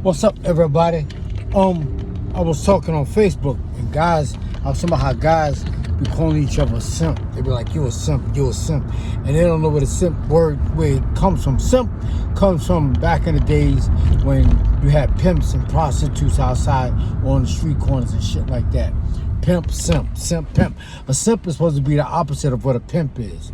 What's up, everybody? I was talking on Facebook, and guys, I was talking about how guys be calling each other simp. They be like, "You a simp, you a simp," and they don't know where the simp word where it comes from. Simp comes from back in the days when you had pimps and prostitutes outside on the street corners and shit like that. Pimp, simp, simp, pimp. A simp is supposed to be the opposite of what a pimp is.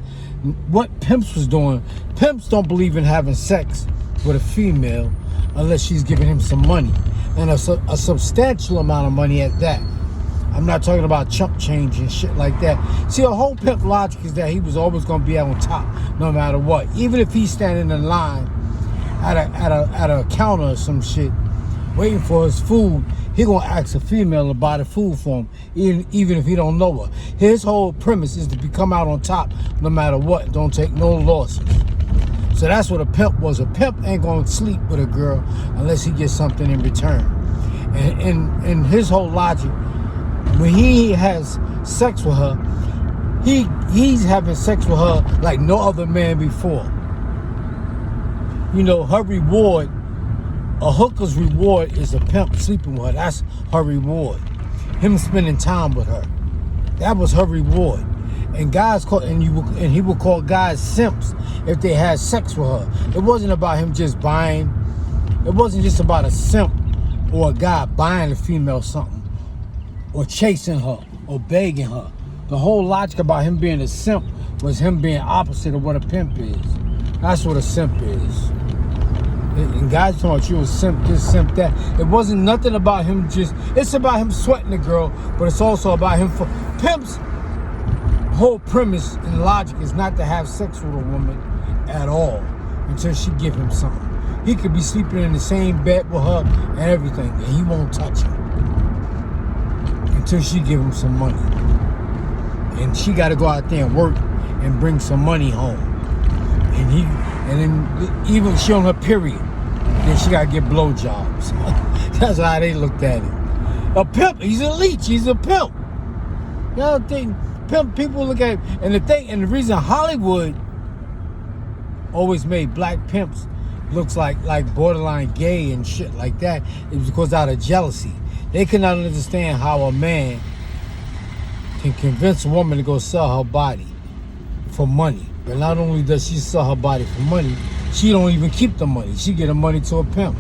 What pimps was doing, pimps don't believe in having sex with a female unless she's giving him some money, and a substantial amount of money at that. I'm not talking about chump change and shit like that. See, the whole pimp logic is that he was always going to be on top no matter what. Even if he's standing in line at a counter or some shit waiting for his food, he gonna ask a female to buy the food for him, even if he don't know her. His whole premise is to become out on top no matter what. Don't take no losses. So that's what a pimp was. A pimp ain't gonna sleep with a girl unless he gets something in return. And his whole logic, when he has sex with her, he's having sex with her like no other man before. You know, her reward, a hooker's reward is a pimp sleeping with her. That's her reward. Him spending time with her. That was her reward. And guys call, and he would call guys simps if they had sex with her. It wasn't about him just buying. It wasn't just about a simp or a guy buying a female something or chasing her or begging her. The whole logic about him being a simp was him being opposite of what a pimp is. That's what a simp is. And guys thought you a simp this, simp that. It wasn't nothing about him just, it's about him sweating the girl, but it's also about him for pimps. Whole premise and logic is not to have sex with a woman at all until she give him something. He could be sleeping in the same bed with her and everything, and he won't touch her until she give him some money. And she got to go out there and work and bring some money home. And then even she on her period, then she got to get blowjobs. That's how they looked at it. A pimp, he's a leech, he's a pimp. You know, pimp people look at it, and the reason Hollywood always made black pimps looks like borderline gay and shit like that is because out of jealousy. They cannot understand how a man can convince a woman to go sell her body for money. But not only does she sell her body for money, she don't even keep the money. She get the money to a pimp.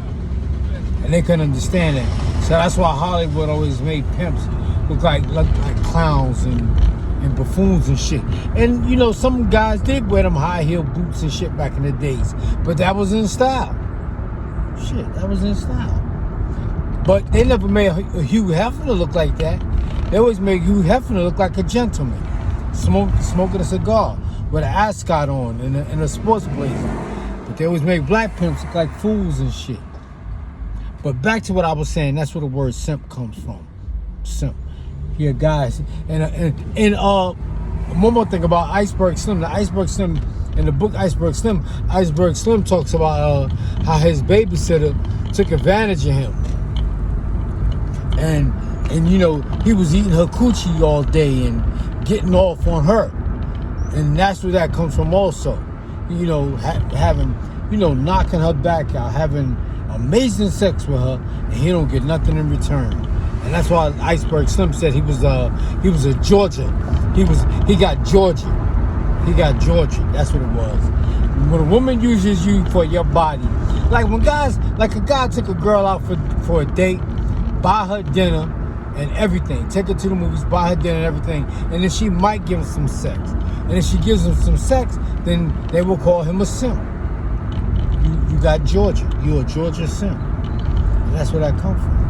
And they couldn't understand that. So that's why Hollywood always made pimps look like clowns and buffoons and shit. And you know, some guys did wear them high heel boots and shit back in the days, but that was in style. Shit, that was in style. But they never made Hugh Hefner look like that. They always made Hugh Hefner look like a gentleman, smoking a cigar with an ascot on and a sports blazer. But they always make black pimps look like fools and shit. But back to what I was saying, that's where the word simp comes from. Simp. Yeah, guys, and one more thing about Iceberg Slim. The Iceberg Slim, in the book Iceberg Slim talks about how his babysitter took advantage of him, and you know, he was eating her coochie all day and getting off on her, and that's where that comes from also. You know, having, you know, knocking her back out, having amazing sex with her, and he don't get nothing in return. And that's why Iceberg Slim said he was a Georgia. He got Georgia. He got Georgia. That's what it was. When a woman uses you for your body, like when guys, like a guy took a girl out for a date, buy her dinner and everything, take her to the movies, buy her dinner and everything, and then she might give him some sex. And if she gives him some sex, then they will call him a simp. You got Georgia. You're a Georgia simp. And that's where that comes from.